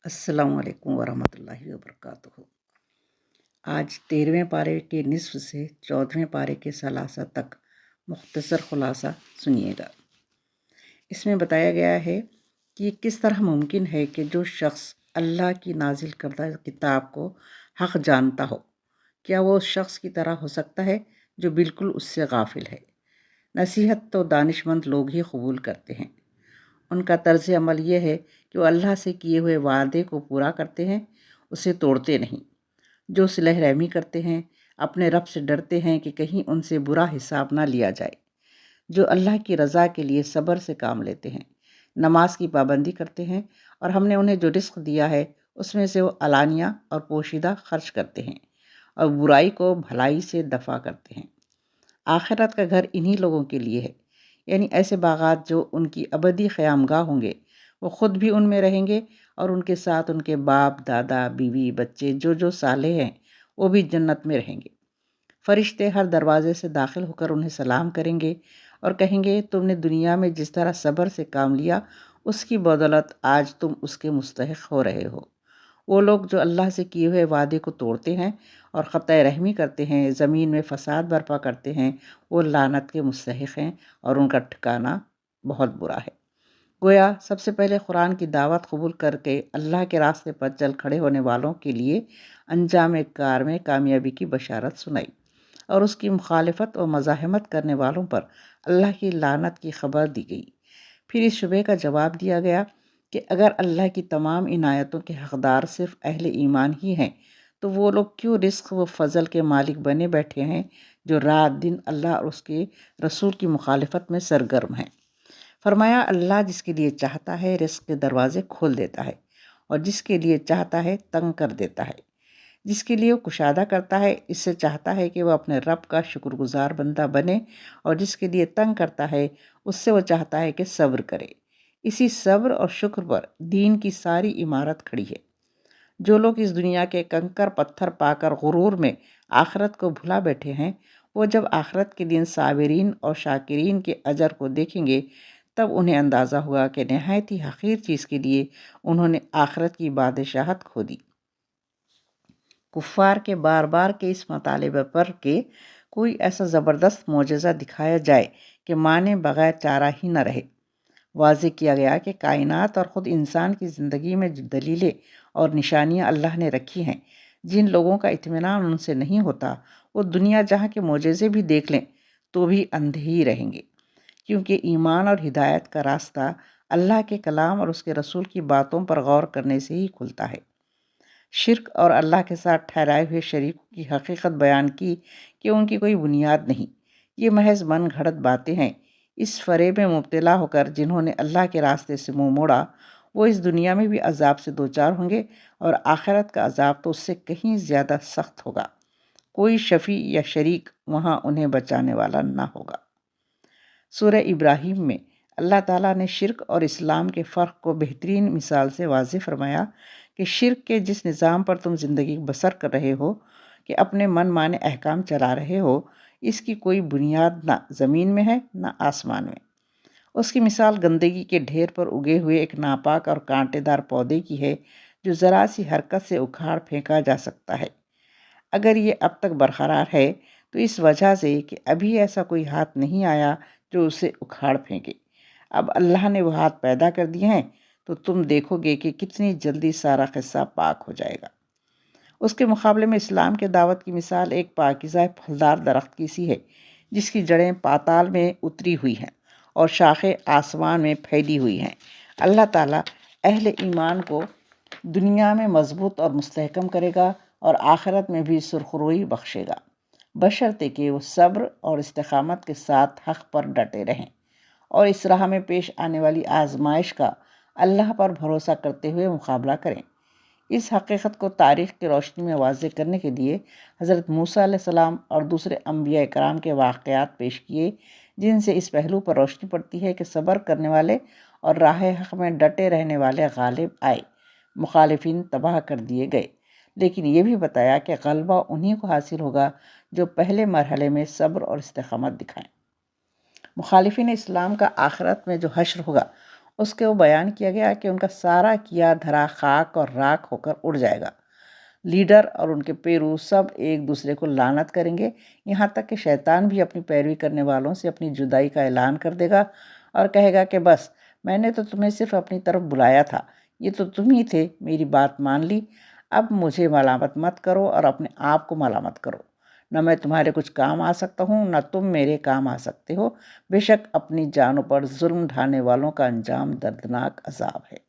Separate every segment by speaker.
Speaker 1: السلام علیکم ورحمۃ اللہ وبرکاتہ۔ آج 13ویں پارے کے نصف سے 14ویں پارے کے ثلاثہ تک مختصر خلاصہ سنیے گا۔ اس میں بتایا گیا ہے کہ یہ کس طرح ممکن ہے کہ جو شخص اللہ کی نازل کردہ کتاب کو حق جانتا ہو، کیا وہ اس شخص کی طرح ہو سکتا ہے جو بالکل اس سے غافل ہے۔ نصیحت تو دانش مند لوگ ہی قبول کرتے ہیں۔ ان کا طرز عمل یہ ہے کہ وہ اللہ سے کیے ہوئے وعدے کو پورا کرتے ہیں، اسے توڑتے نہیں۔ جو صلح رحمی کرتے ہیں، اپنے رب سے ڈرتے ہیں کہ کہیں ان سے برا حساب نہ لیا جائے۔ جو اللہ کی رضا کے لیے صبر سے کام لیتے ہیں، نماز کی پابندی کرتے ہیں، اور ہم نے انہیں جو رزق دیا ہے اس میں سے وہ علانیہ اور پوشیدہ خرچ کرتے ہیں، اور برائی کو بھلائی سے دفع کرتے ہیں۔ آخرت کا گھر انہی لوگوں کے لیے ہے، یعنی ایسے باغات جو ان کی ابدی قیام گاہ ہوں گے۔ وہ خود بھی ان میں رہیں گے اور ان کے ساتھ ان کے باپ، دادا، بیوی، بچے جو صالح ہیں وہ بھی جنت میں رہیں گے۔ فرشتے ہر دروازے سے داخل ہو کر انہیں سلام کریں گے اور کہیں گے، تم نے دنیا میں جس طرح صبر سے کام لیا، اس کی بدولت آج تم اس کے مستحق ہو رہے ہو۔ وہ لوگ جو اللہ سے کیے ہوئے وعدے کو توڑتے ہیں اور قطع رحمی کرتے ہیں، زمین میں فساد برپا کرتے ہیں، وہ لعنت کے مستحق ہیں اور ان کا ٹھکانہ بہت برا ہے۔ گویا سب سے پہلے قرآن کی دعوت قبول کر کے اللہ کے راستے پر چل کھڑے ہونے والوں کے لیے انجام کار میں کامیابی کی بشارت سنائی، اور اس کی مخالفت و مزاحمت کرنے والوں پر اللہ کی لعنت کی خبر دی گئی۔ پھر اس شبے کا جواب دیا گیا کہ اگر اللہ کی تمام عنایتوں کے حقدار صرف اہل ایمان ہی ہیں، تو وہ لوگ کیوں رزق و فضل کے مالک بنے بیٹھے ہیں جو رات دن اللہ اور اس کے رسول کی مخالفت میں سرگرم ہیں۔ فرمایا، اللہ جس کے لیے چاہتا ہے رزق کے دروازے کھول دیتا ہے، اور جس کے لیے چاہتا ہے تنگ کر دیتا ہے۔ جس کے لیے وہ کشادہ کرتا ہے، اس سے چاہتا ہے کہ وہ اپنے رب کا شکر گزار بندہ بنے، اور جس کے لیے تنگ کرتا ہے اس سے وہ چاہتا ہے کہ صبر کرے۔ اسی صبر اور شکر پر دین کی ساری عمارت کھڑی ہے۔ جو لوگ اس دنیا کے کنکر پتھر پا کر غرور میں آخرت کو بھلا بیٹھے ہیں، وہ جب آخرت کے دن صابرین اور شاکرین کے اجر کو دیکھیں گے، تب انہیں اندازہ ہوگا کہ نہایت ہی حقیر چیز کے لیے انہوں نے آخرت کی بادشاہت کھو دی۔ کفار کے بار بار کے اس مطالبے پر کہ کوئی ایسا زبردست معجزہ دکھایا جائے کہ مانے بغیر چارہ ہی نہ رہے، واضح کیا گیا کہ کائنات اور خود انسان کی زندگی میں جو دلیلیں اور نشانیاں اللہ نے رکھی ہیں، جن لوگوں کا اطمینان ان سے نہیں ہوتا، وہ دنیا جہاں کے معجزے بھی دیکھ لیں تو بھی اندھے ہی رہیں گے، کیونکہ ایمان اور ہدایت کا راستہ اللہ کے کلام اور اس کے رسول کی باتوں پر غور کرنے سے ہی کھلتا ہے۔ شرک اور اللہ کے ساتھ ٹھہرائے ہوئے شریکوں کی حقیقت بیان کی کہ ان کی کوئی بنیاد نہیں، یہ محض من گھڑت باتیں ہیں۔ اس فریب میں مبتلا ہو کر جنہوں نے اللہ کے راستے سے منہ موڑا، وہ اس دنیا میں بھی عذاب سے دوچار ہوں گے، اور آخرت کا عذاب تو اس سے کہیں زیادہ سخت ہوگا۔ کوئی شفیع یا شریک وہاں انہیں بچانے والا نہ ہوگا۔ سورہ ابراہیم میں اللہ تعالیٰ نے شرک اور اسلام کے فرق کو بہترین مثال سے واضح فرمایا کہ شرک کے جس نظام پر تم زندگی بسر کر رہے ہو، کہ اپنے من مانے احکام چلا رہے ہو، اس کی کوئی بنیاد نہ زمین میں ہے نہ آسمان میں۔ اس کی مثال گندگی کے ڈھیر پر اگے ہوئے ایک ناپاک اور کانٹے دار پودے کی ہے جو ذرا سی حرکت سے اکھاڑ پھینکا جا سکتا ہے۔ اگر یہ اب تک برقرار ہے تو اس وجہ سے کہ ابھی ایسا کوئی ہاتھ نہیں آیا جو اسے اکھاڑ پھینکے۔ اب اللہ نے وہ ہاتھ پیدا کر دیے ہیں تو تم دیکھو گے کہ کتنی جلدی سارا قصہ پاک ہو جائے گا۔ اس کے مقابلے میں اسلام کے دعوت کی مثال ایک پاکیزہ پھلدار درخت کی سی ہے، جس کی جڑیں پاتال میں اتری ہوئی ہیں اور شاخیں آسمان میں پھیلی ہوئی ہیں۔ اللہ تعالیٰ اہل ایمان کو دنیا میں مضبوط اور مستحکم کرے گا اور آخرت میں بھی سرخروئی بخشے گا، بشرطے کہ وہ صبر اور استقامت کے ساتھ حق پر ڈٹے رہیں اور اس راہ میں پیش آنے والی آزمائش کا اللہ پر بھروسہ کرتے ہوئے مقابلہ کریں۔ اس حقیقت کو تاریخ کی روشنی میں واضح کرنے کے لیے حضرت موسیٰ علیہ السلام اور دوسرے انبیاء کرام کے واقعات پیش کیے، جن سے اس پہلو پر روشنی پڑتی ہے کہ صبر کرنے والے اور راہ حق میں ڈٹے رہنے والے غالب آئے، مخالفین تباہ کر دیے گئے، لیکن یہ بھی بتایا کہ غلبہ انہی کو حاصل ہوگا جو پہلے مرحلے میں صبر اور استقامت دکھائیں۔ مخالفین اسلام کا آخرت میں جو حشر ہوگا، اس کو بیان کیا گیا کہ ان کا سارا کیا دھرا خاک اور راکھ ہو کر اڑ جائے گا۔ لیڈر اور ان کے پیرو سب ایک دوسرے کو لعنت کریں گے، یہاں تک کہ شیطان بھی اپنی پیروی کرنے والوں سے اپنی جدائی کا اعلان کر دے گا اور کہے گا کہ بس میں نے تو تمہیں صرف اپنی طرف بلایا تھا، یہ تو تم ہی تھے، میری بات مان لی، اب مجھے ملامت مت کرو اور اپنے آپ کو ملامت کرو، نہ میں تمہارے کچھ کام آ سکتا ہوں نہ تم میرے کام آ سکتے ہو، بے شک اپنی جانوں پر ظلم ڈھانے والوں کا انجام دردناک عذاب ہے۔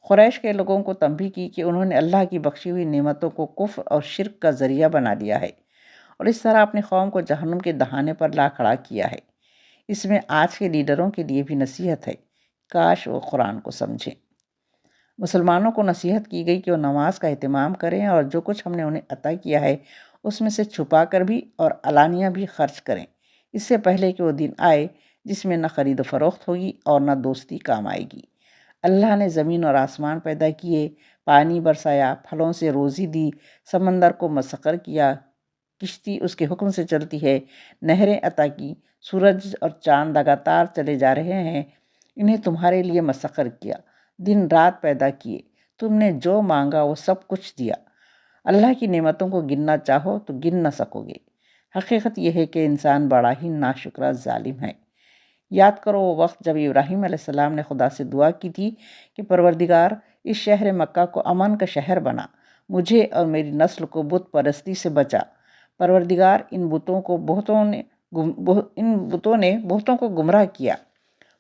Speaker 1: قریش کے لوگوں کو تنبیہ کی کہ انہوں نے اللہ کی بخشی ہوئی نعمتوں کو کفر اور شرک کا ذریعہ بنا لیا ہے اور اس طرح اپنی قوم کو جہنم کے دہانے پر لا کھڑا کیا ہے۔ اس میں آج کے لیڈروں کے لیے بھی نصیحت ہے، کاش وہ قرآن کو سمجھیں۔ مسلمانوں کو نصیحت کی گئی کہ وہ نماز کا اہتمام کریں اور جو کچھ ہم نے انہیں عطا کیا ہے اس میں سے چھپا کر بھی اور علانیہ بھی خرچ کریں، اس سے پہلے کہ وہ دن آئے جس میں نہ خرید و فروخت ہوگی اور نہ دوستی کام آئے گی۔ اللہ نے زمین اور آسمان پیدا کیے، پانی برسایا، پھلوں سے روزی دی، سمندر کو مسخر کیا، کشتی اس کے حکم سے چلتی ہے، نہریں عطا کی، سورج اور چاند لگاتار چلے جا رہے ہیں، انہیں تمہارے لیے مسخر کیا، دن رات پیدا کیے، تم نے جو مانگا وہ سب کچھ دیا۔ اللہ کی نعمتوں کو گننا چاہو تو گن نہ سکو گے۔ حقیقت یہ ہے کہ انسان بڑا ہی ناشکرا ظالم ہے۔ یاد کرو وہ وقت جب ابراہیم علیہ السلام نے خدا سے دعا کی تھی کہ پروردگار اس شہر مکہ کو امن کا شہر بنا، مجھے اور میری نسل کو بت پرستی سے بچا۔ پروردگار ان بتوں نے بہتوں کو گمراہ کیا،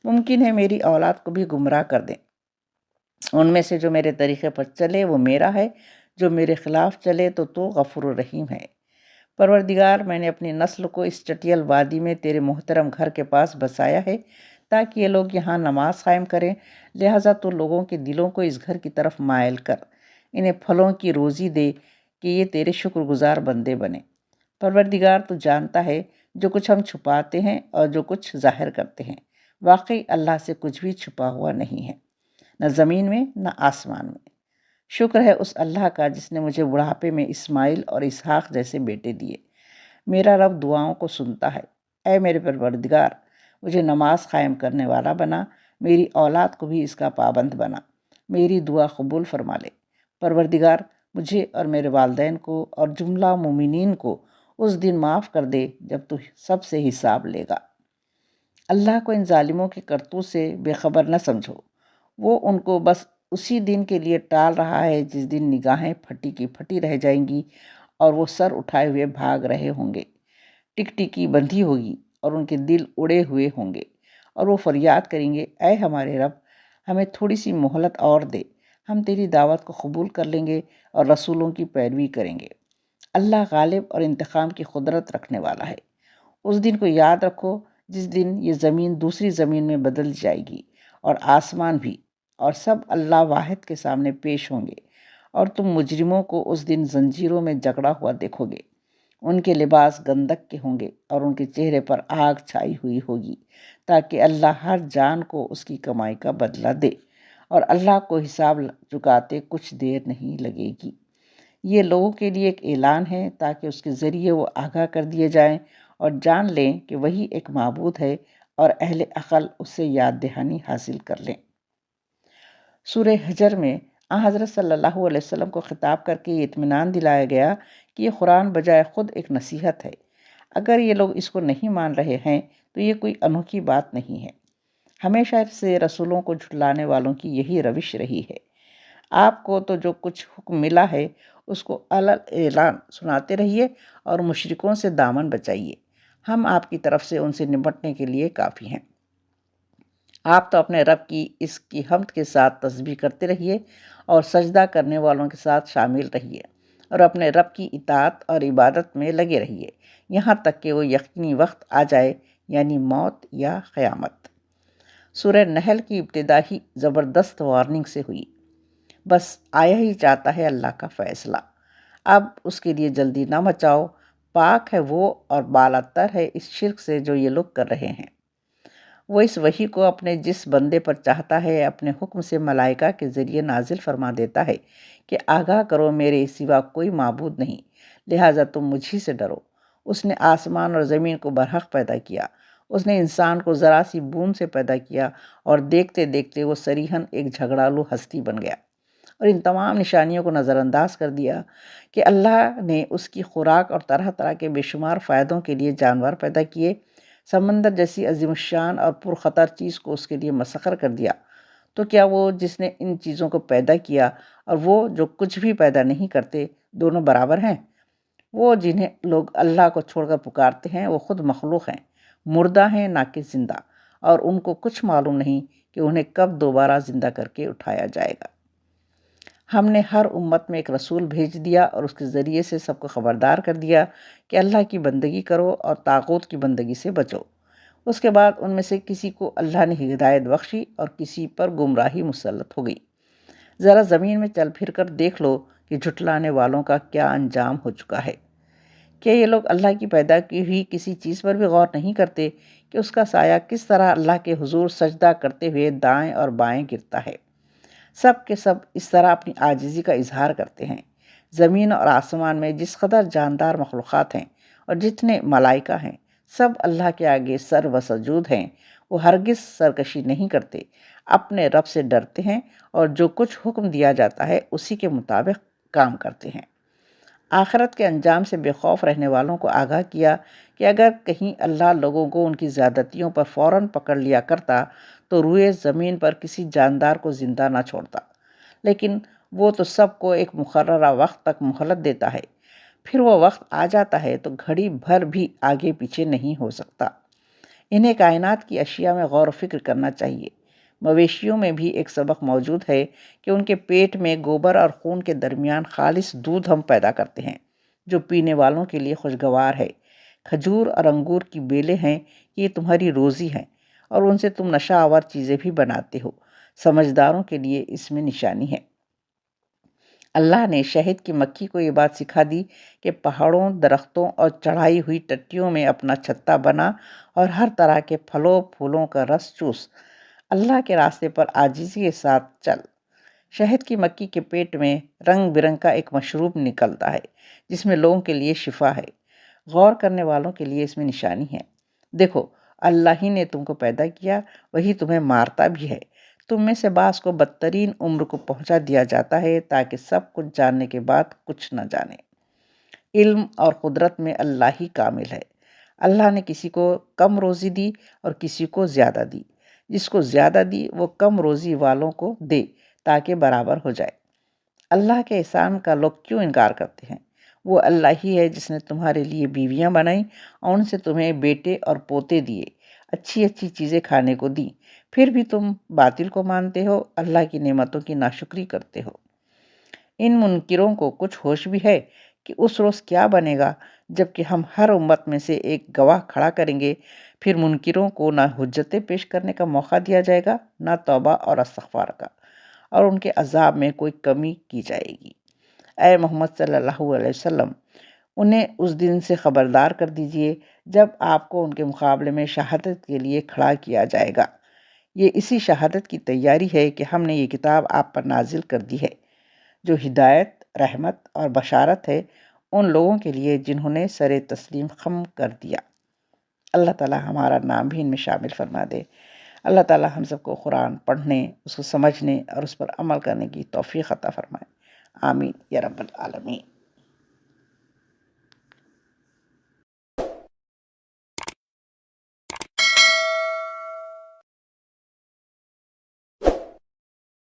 Speaker 1: ممکن ہے میری اولاد کو بھی گمراہ کر دیں۔ ان میں سے جو میرے طریقے پر چلے وہ میرا ہے، جو میرے خلاف چلے تو غفور الرحیم ہے۔ پروردگار میں نے اپنی نسل کو اس چٹیل وادی میں تیرے محترم گھر کے پاس بسایا ہے تاکہ یہ لوگ یہاں نماز قائم کریں، لہٰذا تو لوگوں کے دلوں کو اس گھر کی طرف مائل کر، انہیں پھلوں کی روزی دے کہ یہ تیرے شکر گزار بندے بنے۔ پروردگار تو جانتا ہے جو کچھ ہم چھپاتے ہیں اور جو کچھ ظاہر کرتے ہیں، واقعی اللہ سے کچھ بھی چھپا ہوا نہیں ہے، نہ زمین میں نہ آسمان میں۔ شکر ہے اس اللہ کا جس نے مجھے بڑھاپے میں اسماعیل اور اسحاق جیسے بیٹے دیے۔ میرا رب دعاؤں کو سنتا ہے۔ اے میرے پروردگار، مجھے نماز قائم کرنے والا بنا، میری اولاد کو بھی اس کا پابند بنا، میری دعا قبول فرما لے۔ پروردگار مجھے اور میرے والدین کو اور جملہ مومنین کو اس دن معاف کر دے جب تو سب سے حساب لے گا۔ اللہ کو ان ظالموں کے کرتوت سے بے خبر نہ سمجھو، وہ ان کو بس اسی دن کے لیے ٹال رہا ہے جس دن نگاہیں پھٹی کی پھٹی رہ جائیں گی اور وہ سر اٹھائے ہوئے بھاگ رہے ہوں گے، ٹکٹکی بندھی ہوگی اور ان کے دل اڑے ہوئے ہوں گے اور وہ فریاد کریں گے، اے ہمارے رب، ہمیں تھوڑی سی مہلت اور دے، ہم تیری دعوت کو قبول کر لیں گے اور رسولوں کی پیروی کریں گے۔ اللہ غالب اور انتقام کی قدرت رکھنے والا ہے۔ اس دن کو یاد رکھو جس دن یہ زمین دوسری زمین میں بدل جائے گی اور آسمان بھی، اور سب اللہ واحد کے سامنے پیش ہوں گے، اور تم مجرموں کو اس دن زنجیروں میں جکڑا ہوا دیکھو گے، ان کے لباس گندک کے ہوں گے اور ان کے چہرے پر آگ چھائی ہوئی ہوگی، تاکہ اللہ ہر جان کو اس کی کمائی کا بدلہ دے، اور اللہ کو حساب چکاتے کچھ دیر نہیں لگے گی۔ یہ لوگوں کے لیے ایک اعلان ہے تاکہ اس کے ذریعے وہ آگاہ کر دیے جائیں اور جان لیں کہ وہی ایک معبود ہے، اور اہل عقل اس سے یاد دہانی حاصل کر لیں۔ سورہ حجر میں حضرت صلی اللہ علیہ وسلم کو خطاب کر کے یہ اطمینان دلایا گیا کہ یہ قرآن بجائے خود ایک نصیحت ہے۔ اگر یہ لوگ اس کو نہیں مان رہے ہیں تو یہ کوئی انوکھی بات نہیں ہے، ہمیشہ سے رسولوں کو جھٹلانے والوں کی یہی روش رہی ہے۔ آپ کو تو جو کچھ حکم ملا ہے اس کو اعلان سناتے رہیے اور مشرکوں سے دامن بچائیے، ہم آپ کی طرف سے ان سے نمٹنے کے لیے کافی ہیں۔ آپ تو اپنے رب کی اس کی حمد کے ساتھ تسبیح کرتے رہیے اور سجدہ کرنے والوں کے ساتھ شامل رہیے اور اپنے رب کی اطاعت اور عبادت میں لگے رہیے یہاں تک کہ وہ یقینی وقت آ جائے، یعنی موت یا قیامت۔ سورہ نحل کی ابتدا ہی زبردست وارننگ سے ہوئی، بس آیا ہی چاہتا ہے اللہ کا فیصلہ، اب اس کے لیے جلدی نہ مچاؤ، پاک ہے وہ اور بالاتر ہے اس شرک سے جو یہ لوگ کر رہے ہیں۔ وہ اس وحی کو اپنے جس بندے پر چاہتا ہے اپنے حکم سے ملائکہ کے ذریعے نازل فرما دیتا ہے کہ آگاہ کرو میرے سوا کوئی معبود نہیں، لہٰذا تم مجھ ہی سے ڈرو۔ اس نے آسمان اور زمین کو برحق پیدا کیا، اس نے انسان کو ذرا سی بوند سے پیدا کیا اور دیکھتے دیکھتے وہ صریحاً ایک جھگڑالو ہستی بن گیا اور ان تمام نشانیوں کو نظر انداز کر دیا کہ اللہ نے اس کی خوراک اور طرح طرح کے بے شمار فائدوں کے لیے جانور پیدا کیے، سمندر جیسی عظیم الشان اور پرخطر چیز کو اس کے لیے مسخر کر دیا، تو کیا وہ جس نے ان چیزوں کو پیدا کیا اور وہ جو کچھ بھی پیدا نہیں کرتے دونوں برابر ہیں؟ وہ جنہیں لوگ اللہ کو چھوڑ کر پکارتے ہیں وہ خود مخلوق ہیں، مردہ ہیں نہ کہ زندہ، اور ان کو کچھ معلوم نہیں کہ انہیں کب دوبارہ زندہ کر کے اٹھایا جائے گا۔ ہم نے ہر امت میں ایک رسول بھیج دیا اور اس کے ذریعے سے سب کو خبردار کر دیا کہ اللہ کی بندگی کرو اور طاغوت کی بندگی سے بچو۔ اس کے بعد ان میں سے کسی کو اللہ نے ہدایت بخشی اور کسی پر گمراہی مسلط ہو گئی۔ ذرا زمین میں چل پھر کر دیکھ لو کہ جھٹلانے والوں کا کیا انجام ہو چکا ہے۔ کیا یہ لوگ اللہ کی پیدا کی ہوئی کسی چیز پر بھی غور نہیں کرتے کہ اس کا سایہ کس طرح اللہ کے حضور سجدہ کرتے ہوئے دائیں اور بائیں گرتا ہے؟ سب کے سب اس طرح اپنی عاجزی کا اظہار کرتے ہیں۔ زمین اور آسمان میں جس قدر جاندار مخلوقات ہیں اور جتنے ملائکہ ہیں، سب اللہ کے آگے سر و سجود ہیں۔ وہ ہرگز سرکشی نہیں کرتے، اپنے رب سے ڈرتے ہیں اور جو کچھ حکم دیا جاتا ہے اسی کے مطابق کام کرتے ہیں۔ آخرت کے انجام سے بے خوف رہنے والوں کو آگاہ کیا کہ اگر کہیں اللہ لوگوں کو ان کی زیادتیوں پر فوراً پکڑ لیا کرتا تو روئے زمین پر کسی جاندار کو زندہ نہ چھوڑتا، لیکن وہ تو سب کو ایک مقررہ وقت تک مہلت دیتا ہے، پھر وہ وقت آ جاتا ہے تو گھڑی بھر بھی آگے پیچھے نہیں ہو سکتا۔ انہیں کائنات کی اشیاء میں غور و فکر کرنا چاہیے۔ مویشیوں میں بھی ایک سبق موجود ہے کہ ان کے پیٹ میں گوبر اور خون کے درمیان خالص دودھ ہم پیدا کرتے ہیں جو پینے والوں کے لیے خوشگوار ہے۔ کھجور اور انگور کی بیلیں ہیں، یہ تمہاری روزی ہیں اور ان سے تم نشہ آور چیزیں بھی بناتے ہو۔ سمجھداروں کے لیے اس میں نشانی ہے۔ اللہ نے شہد کی مکھی کو یہ بات سکھا دی کہ پہاڑوں، درختوں اور چڑھائی ہوئی ٹٹیوں میں اپنا چھتا بنا اور ہر طرح کے پھلوں پھولوں کا رس چوس۔ اللہ کے راستے پر عاجزی کے ساتھ چل۔ شہد کی مکھی کے پیٹ میں رنگ برنگ کا ایک مشروب نکلتا ہے جس میں لوگوں کے لیے شفا ہے۔ غور کرنے والوں کے لیے اس میں نشانی ہے۔ دیکھو، اللہ ہی نے تم کو پیدا کیا، وہی تمہیں مارتا بھی ہے۔ تم میں سے بعض کو بدترین عمر کو پہنچا دیا جاتا ہے تاکہ سب کچھ جاننے کے بعد کچھ نہ جانے۔ علم اور قدرت میں اللہ ہی کامل ہے۔ اللہ نے کسی کو کم روزی دی اور کسی کو زیادہ دی۔ جس کو زیادہ دی وہ کم روزی والوں کو دے تاکہ برابر ہو جائے۔ اللہ کے احسان کا لوگ کیوں انکار کرتے ہیں؟ وہ اللہ ہی ہے جس نے تمہارے لیے بیویاں بنائیں اور ان سے تمہیں بیٹے اور پوتے دیے، اچھی اچھی چیزیں کھانے کو دیں، پھر بھی تم باطل کو مانتے ہو، اللہ کی نعمتوں کی ناشکری کرتے ہو۔ ان منکروں کو کچھ ہوش بھی ہے کہ اس روز کیا بنے گا جب کہ ہم ہر امت میں سے ایک گواہ کھڑا کریں گے، پھر منکروں کو نہ حجتیں پیش کرنے کا موقع دیا جائے گا، نہ توبہ اور استغفار کا، اور ان کے عذاب میں کوئی کمی کی جائے گی۔ اے محمد صلی اللہ علیہ وسلم، انہیں اس دن سے خبردار کر دیجئے جب آپ کو ان کے مقابلے میں شہادت کے لیے کھڑا کیا جائے گا۔ یہ اسی شہادت کی تیاری ہے کہ ہم نے یہ کتاب آپ پر نازل کر دی ہے، جو ہدایت، رحمت اور بشارت ہے ان لوگوں کے لیے جنہوں نے سر تسلیم خم کر دیا۔ اللہ تعالی ہمارا نام بھی ان میں شامل فرما دے۔ اللہ تعالی ہم سب کو قرآن پڑھنے، اس کو سمجھنے اور اس پر عمل کرنے کی توفیق عطا فرمائے۔ آمین یا رب العالمین۔